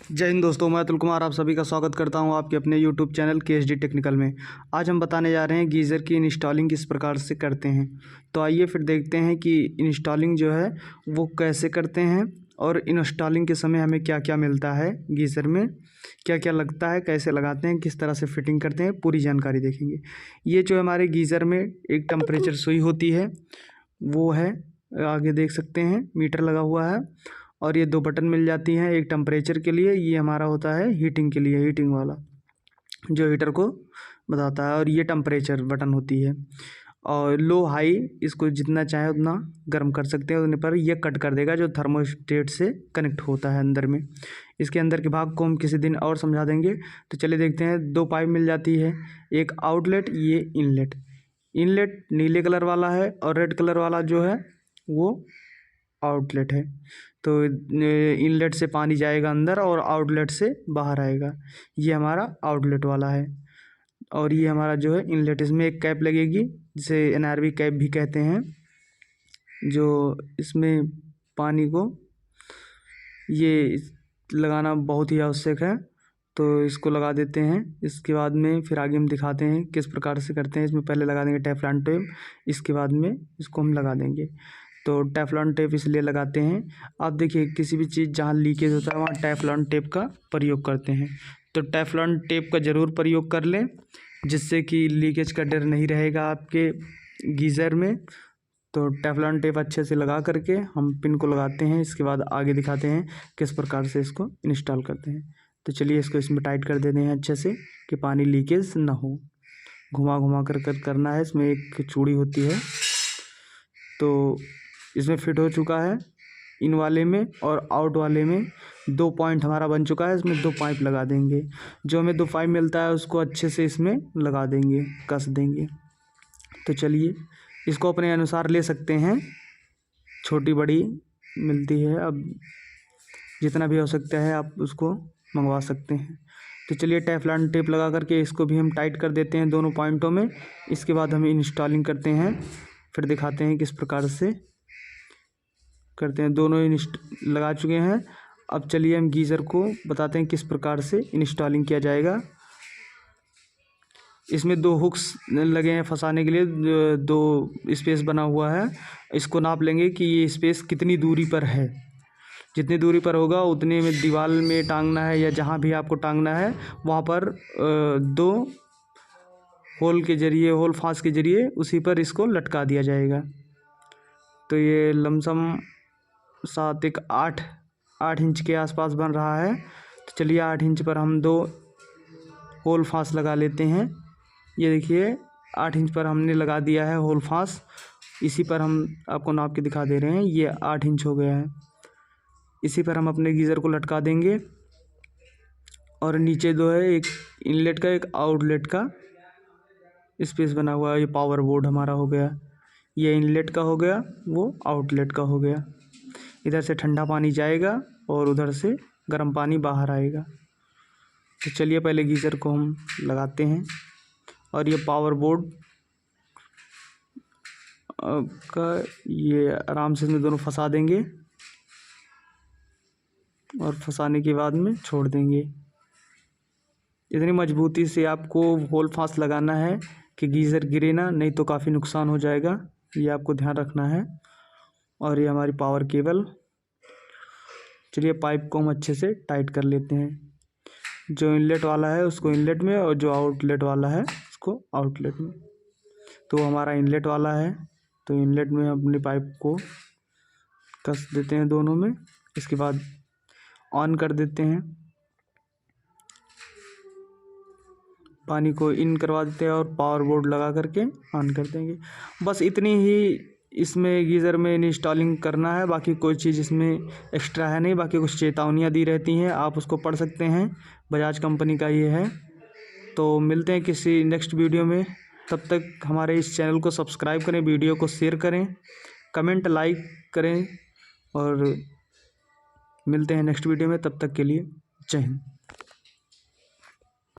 जय हिंद दोस्तों, मैं अतुल कुमार आप सभी का स्वागत करता हूं आपके अपने YouTube चैनल KSD टेक्निकल में। आज हम बताने जा रहे हैं गीज़र की इंस्टॉलिंग किस प्रकार से करते हैं। तो आइए फिर देखते हैं कि इंस्टॉलिंग जो है वो कैसे करते हैं और इंस्टॉलिंग के समय हमें क्या क्या मिलता है, गीज़र में क्या क्या लगता है, कैसे लगाते हैं, किस तरह से फिटिंग करते हैं, पूरी जानकारी देखेंगे। ये जो हमारे गीज़र में एक टेम्परेचर सुई होती है वो है, आगे देख सकते हैं मीटर लगा हुआ है, और ये दो बटन मिल जाती हैं, एक टेम्परेचर के लिए, ये हमारा होता है हीटिंग के लिए, हीटिंग वाला जो हीटर को बताता है, और ये टेम्परेचर बटन होती है। और लो हाई इसको जितना चाहे उतना गर्म कर सकते हैं, उतने पर ये कट कर देगा जो थर्मोस्टेट से कनेक्ट होता है अंदर में। इसके अंदर के भाग को हम किसी दिन और समझा देंगे। तो चलिए देखते हैं। दो पाइप मिल जाती है, एक आउटलेट, ये इनलेट। इनलेट नीले कलर वाला है और रेड कलर वाला जो है वो आउटलेट है। तो इनलेट से पानी जाएगा अंदर और आउटलेट से बाहर आएगा, ये हमारा आउटलेट वाला है। और ये हमारा जो है इनलेट, इसमें एक कैप लगेगी जिसे NRV कैप भी कहते हैं, जो इसमें पानी को ये लगाना बहुत ही आवश्यक है। तो इसको लगा देते हैं। इसके बाद में फिर आगे हम दिखाते हैं किस प्रकार से करते हैं। इसमें पहले लगा देंगे टेफ्लॉन टेप, इसके बाद में इसको हम लगा देंगे। तो टेफ्लॉन टेप इसलिए लगाते हैं, आप देखिए किसी भी चीज़ जहाँ लीकेज होता है वहाँ टेफ्लॉन टेप का प्रयोग करते हैं। तो टेफ्लॉन टेप का ज़रूर प्रयोग कर लें, जिससे कि लीकेज का डर नहीं रहेगा आपके गीज़र में। तो टेफ्लॉन टेप अच्छे से लगा करके हम पिन को लगाते हैं। इसके बाद आगे दिखाते हैं किस प्रकार से इसको इंस्टॉल करते हैं। तो चलिए इसको इसमें टाइट कर देते हैं अच्छे से कि पानी लीकेज ना हो। घुमा घुमा कर करना है। इसमें एक चूड़ी होती है, तो इसमें फिट हो चुका है इन वाले में, और आउट वाले में 2 पॉइंट हमारा बन चुका है। इसमें 2 पाइप लगा देंगे, जो हमें 2 पाइप मिलता है उसको अच्छे से इसमें लगा देंगे, कस देंगे। तो चलिए इसको अपने अनुसार ले सकते हैं, छोटी बड़ी मिलती है, अब जितना भी हो सकता है आप उसको मंगवा सकते हैं। तो चलिए टेफ्लॉन टेप लगा करके इसको भी हम टाइट कर देते हैं दोनों पॉइंटों में। इसके बाद हम इंस्टॉलिंग करते हैं, फिर दिखाते हैं किस प्रकार से करते हैं। दोनों लगा चुके हैं। अब चलिए हम गीज़र को बताते हैं किस प्रकार से इंस्टॉलिंग किया जाएगा। इसमें 2 हुक्स लगे हैं फंसाने के लिए, 2 स्पेस बना हुआ है। इसको नाप लेंगे कि ये स्पेस कितनी दूरी पर है। जितनी दूरी पर होगा उतने में दीवार में टांगना है, या जहाँ भी आपको टांगना है वहाँ पर 2 होल के ज़रिए, होल फाँस के ज़रिए उसी पर इसको लटका दिया जाएगा। तो ये लमसम 8 इंच के आसपास बन रहा है। तो चलिए 8 इंच पर हम 2 होल फाँस लगा लेते हैं। ये देखिए 8 इंच पर हमने लगा दिया है होल फाँस। इसी पर हम आपको नाप के दिखा दे रहे हैं, ये 8 इंच हो गया है। इसी पर हम अपने गीज़र को लटका देंगे। और नीचे दो है, एक इनलेट का एक आउटलेट का स्पेस बना हुआ है। ये पावर बोर्ड हमारा हो गया, ये इनलेट का हो गया, वो आउटलेट का हो गया। इधर से ठंडा पानी जाएगा और उधर से गर्म पानी बाहर आएगा। तो चलिए पहले गीज़र को हम लगाते हैं, और ये पावर बोर्ड का ये आराम से इसमें दोनों फंसा देंगे, और फंसाने के बाद में छोड़ देंगे। इतनी मजबूती से आपको होल फाँस लगाना है कि गीज़र गिरे ना, नहीं तो काफ़ी नुकसान हो जाएगा, ये आपको ध्यान रखना है। और ये हमारी पावर केबल। चलिए पाइप को हम अच्छे से टाइट कर लेते हैं। जो इनलेट वाला है उसको इनलेट में, और जो आउटलेट वाला है उसको आउटलेट में। तो हमारा इनलेट वाला है, तो इनलेट में अपनी पाइप को कस देते हैं दोनों में। इसके बाद ऑन कर देते हैं, पानी को इन करवा देते हैं और पावर बोर्ड लगा करके ऑन कर देंगे। बस इतनी ही इसमें गीज़र में इंस्टॉलिंग करना है, बाकी कोई चीज़ इसमें एक्स्ट्रा है नहीं। बाकी कुछ चेतावनियाँ दी रहती हैं, आप उसको पढ़ सकते हैं, बजाज कंपनी का ये है। तो मिलते हैं किसी नेक्स्ट वीडियो में, तब तक हमारे इस चैनल को सब्सक्राइब करें, वीडियो को शेयर करें, कमेंट लाइक करें, और मिलते हैं नेक्स्ट वीडियो में। तब तक के लिए जय हिंद।